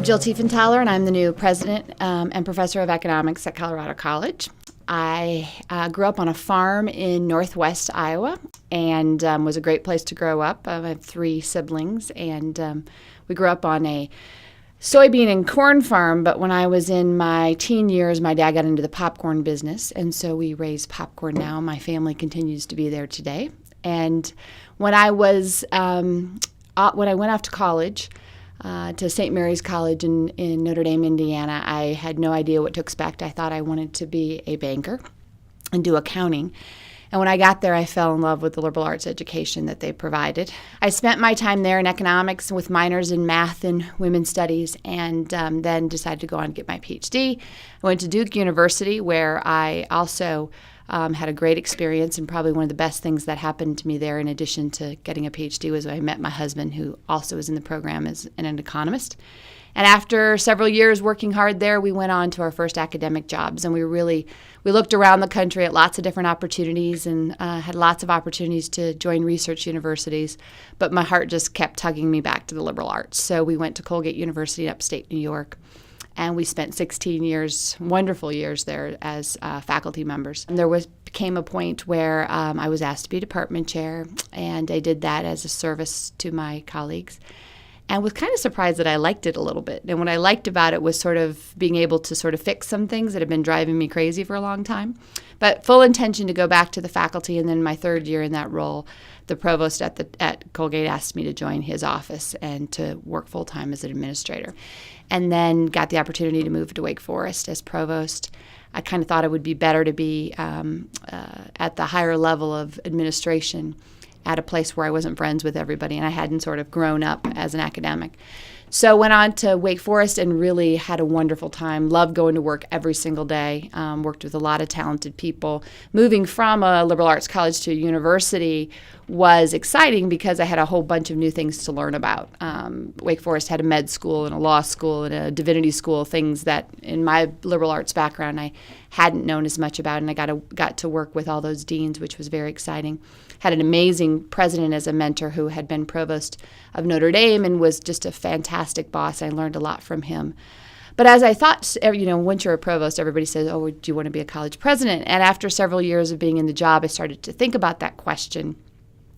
I'm Jill Tiefenthaler, and I'm the new president and professor of economics at Colorado College. I grew up on a farm in northwest Iowa, and was a great place to grow up. I have three siblings, and we grew up on a soybean and corn farm, but when I was in my teen years, my dad got into the popcorn business, and so we raise popcorn now. My family continues to be there today. And when I was when I went off to college, to St. Mary's College in Notre Dame, Indiana, I had no idea what to expect. I thought I wanted to be a banker and do accounting. And when I got there, I fell in love with the liberal arts education that they provided. I spent my time there in economics with minors in math and women's studies, and then decided to go on and get my PhD. I went to Duke University, where I also had a great experience, and probably one of the best things that happened to me there, in addition to getting a PhD, was I met my husband, who also is in the program as an economist. And after several years working hard there, we went on to our first academic jobs, and we looked around the country at lots of different opportunities, and had lots of opportunities to join research universities, but my heart just kept tugging me back to the liberal arts. So we went to Colgate University in upstate New York, and we spent 16 years, wonderful years there as faculty members. And became a point where I was asked to be department chair, and I did that as a service to my colleagues, and was kind of surprised that I liked it a little bit. And what I liked about it was sort of being able to sort of fix some things that had been driving me crazy for a long time. But full intention to go back to the faculty, and then my third year in that role, the provost at Colgate asked me to join his office and to work full-time as an administrator. And then got the opportunity to move to Wake Forest as provost. I kind of thought it would be better to be at the higher level of administration at a place where I wasn't friends with everybody and I hadn't sort of grown up as an academic. So went on to Wake Forest and really had a wonderful time. Loved going to work every single day. Worked with a lot of talented people. Moving from a liberal arts college to a university was exciting because I had a whole bunch of new things to learn about. Wake Forest had a med school and a law school and a divinity school, things that in my liberal arts background I hadn't known as much about, and I got to work with all those deans, which was very exciting. Had an amazing president as a mentor who had been provost of Notre Dame and was just a fantastic boss. I learned a lot from him. But as I thought, once you're a provost, everybody says, oh, do you want to be a college president? And after several years of being in the job, I started to think about that question.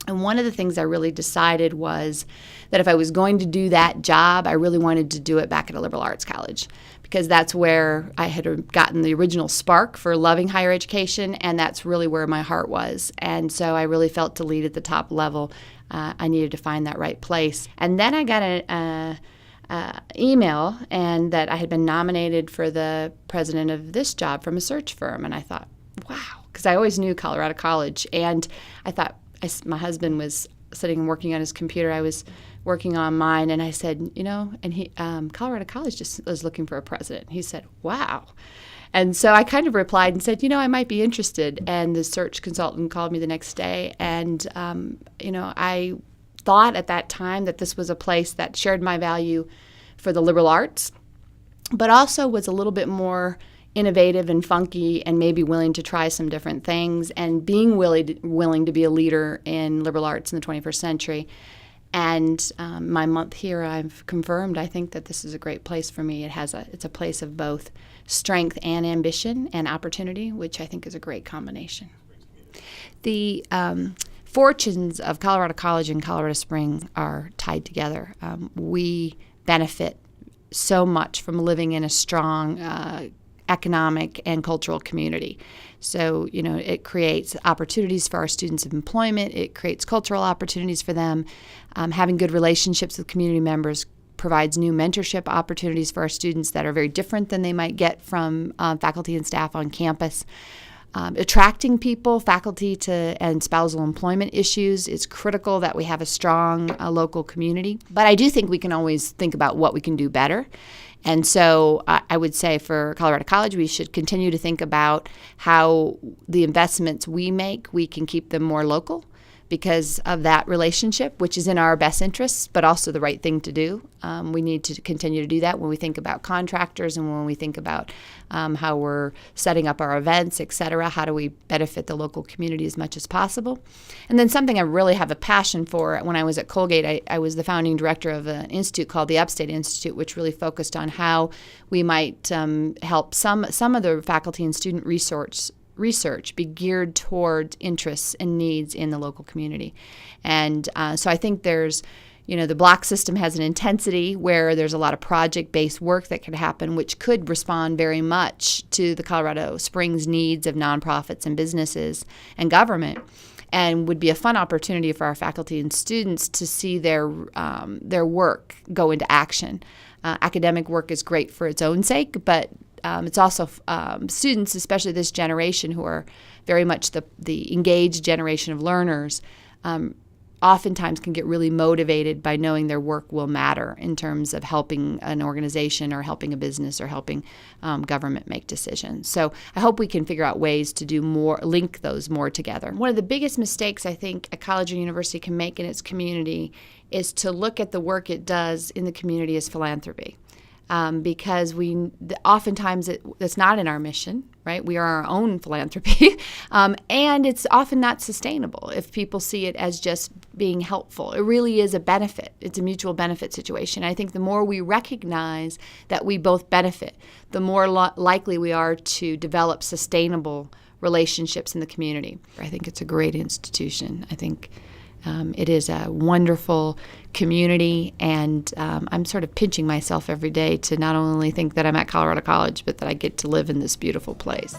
And one of the things I really decided was that if I was going to do that job, I really wanted to do it back at a liberal arts college, because that's where I had gotten the original spark for loving higher education, and that's really where my heart was. And so I really felt to lead at the top level, I needed to find that right place. And then I got an email and that I had been nominated for the president of this job from a search firm. And I thought, wow, because I always knew Colorado College. And I thought, my husband was sitting and working on his computer. I was working on mine, and I said, and Colorado College just was looking for a president. He said, wow. And so I kind of replied and said, I might be interested. And the search consultant called me the next day, and, I thought at that time that this was a place that shared my value for the liberal arts, but also was a little bit more innovative and funky and maybe willing to try some different things, and being willing to be a leader in liberal arts in the 21st century. And my month here, I've confirmed I think that this is a great place for me. It's a place of both strength and ambition and opportunity, which I think is a great combination. The fortunes of Colorado College and Colorado Springs are tied together. We benefit so much from living in a strong economic and cultural community. So, it creates opportunities for our students of employment. It creates cultural opportunities for them. Having good relationships with community members provides new mentorship opportunities for our students that are very different than they might get from faculty and staff on campus. Attracting people, faculty and spousal employment issues, it's critical that we have a strong local community. But I do think we can always think about what we can do better. And so I would say for Colorado College, we should continue to think about how the investments we make, we can keep them more local. because of that relationship, which is in our best interests, but also the right thing to do. We need to continue to do that when we think about contractors and when we think about how we're setting up our events, et cetera. How do we benefit the local community as much as possible? And then something I really have a passion for, when I was at Colgate, I was the founding director of an institute called the Upstate Institute, which really focused on how we might help some of the faculty and student research be geared toward interests and needs in the local community. And so I think there's, the block system has an intensity where there's a lot of project-based work that could happen, which could respond very much to the Colorado Springs needs of nonprofits and businesses and government, and would be a fun opportunity for our faculty and students to see their work go into action. Academic work is great for its own sake, but it's also students, especially this generation, who are very much the engaged generation of learners, oftentimes can get really motivated by knowing their work will matter in terms of helping an organization or helping a business or helping government make decisions. So I hope we can figure out ways to do more, link those more together. One of the biggest mistakes I think a college or university can make in its community is to look at the work it does in the community as philanthropy. Because oftentimes it's not in our mission, right? We are our own philanthropy, and it's often not sustainable if people see it as just being helpful. It really is a benefit. It's a mutual benefit situation. I think the more we recognize that we both benefit, the more likely we are to develop sustainable relationships in the community. I think it's a great institution. I think it is a wonderful community, and I'm sort of pinching myself every day to not only think that I'm at Colorado College, but that I get to live in this beautiful place.